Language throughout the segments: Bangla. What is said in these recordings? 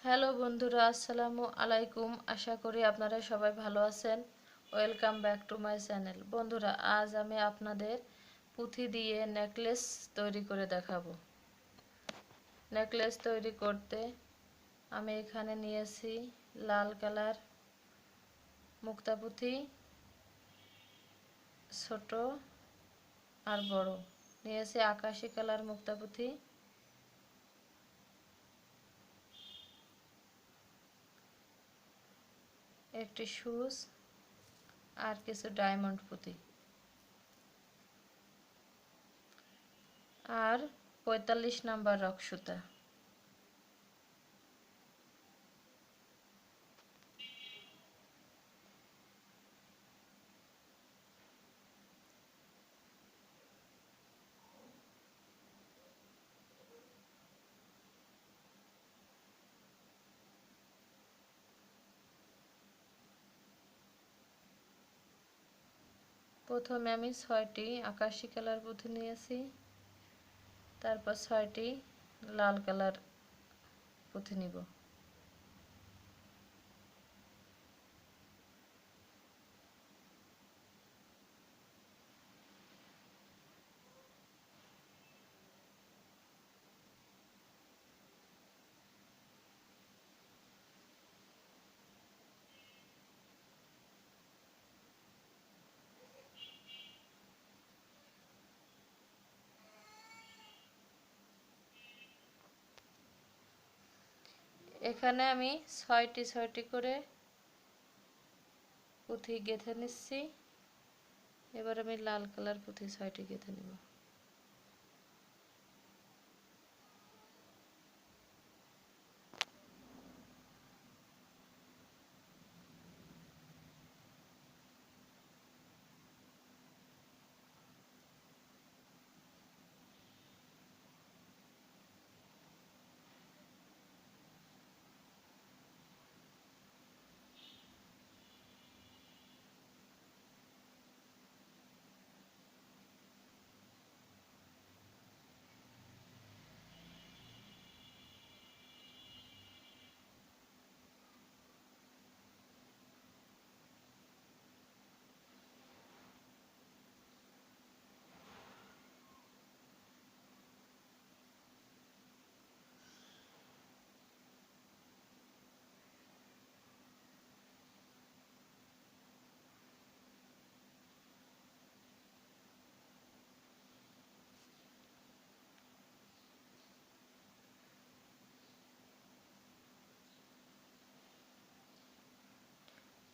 হ্যালো বন্ধুরা, আসসালামু আলাইকুম। আশা করি আপনারা সবাই ভালো আছেন। Welcome back to my channel. বন্ধুরা, আজ আমি আপনাদের পুঁথি দিয়ে নেকলেস তৈরি করে দেখাবো। নেকলেস তৈরি করতে আমি এখানে নিয়েছি লাল কালার মুক্তা পুঁথি, ছোট আর বড়। নিয়েছি আকাশি কালার মুক্তা পুঁথি, একটি সুচ আর কিছু ডায়মন্ড পুঁতি আর ৪৫ নাম্বার রক সুতা। প্রথমে আমি ৬টি আকাশি কালার পুঁথি নিয়েছি, তারপর ৬টি লাল কালার পুঁথি নিব। এখানে আমি ৬টি করে পুঁথি গেঁথে নিচ্ছি। এবার আমি লাল কালার পুঁথি ৬টি গেঁথে নেব।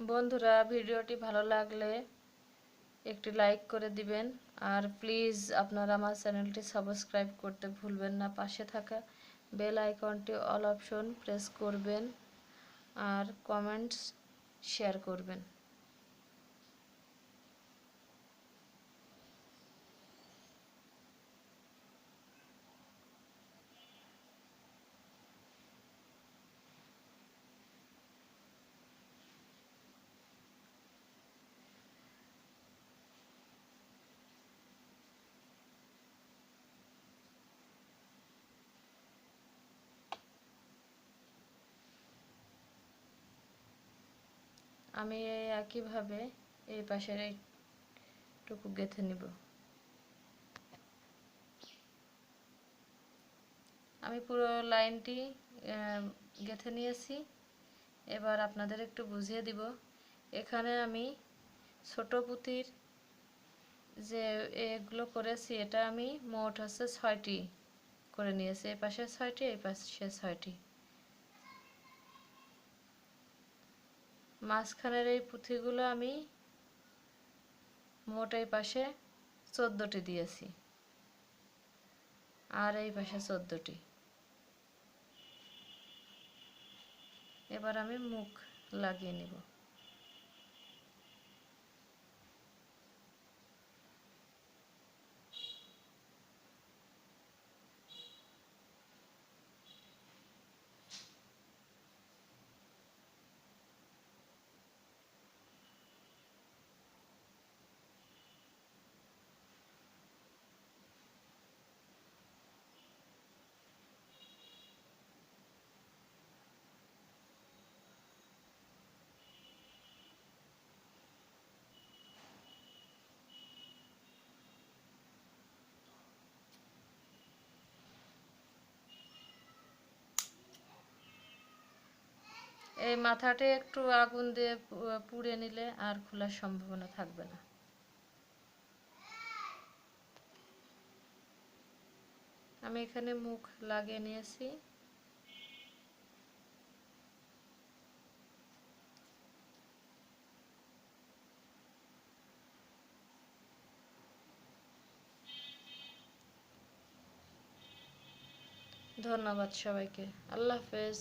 বন্ধুরা, ভিডিওটি ভালো লাগলে একটি লাইক করে দিবেন, আর প্লিজ আপনারা আমার চ্যানেলটি সাবস্ক্রাইব করতে ভুলবেন না। পাশে থাকা বেল আইকনটি অল অপশন প্রেস করবেন আর কমেন্টস শেয়ার করবেন। আমি একইভাবে এই পাশের এইটুকু গেঁথে নিব। আমি পুরো লাইনটি গেঁথে নিয়েছি। এবার আপনাদের একটু বুঝিয়ে দিব। এখানে আমি ছোট পুঁতির যে এগুলো করেছি, এটা আমি মোট হচ্ছে ৬টি করে নিয়েছি। এই পাশে ৬টি, এই পাশে ৬টি। মাঝখানের এই পুঁথিগুলো আমি মোট এই পাশে ১৪টি দিয়েছি আর এই পাশে ১৪টি। এবার আমি মুখ লাগিয়ে নিব। এই মাথাটা একটু আগুন দিয়ে পুড়ে নিলে আর খোলার সম্ভাবনা থাকবে না। আমি এখানে মুখ লাগিয়ে নিয়েছি। ধন্যবাদ সবাইকে। আল্লাহ হাফেজ।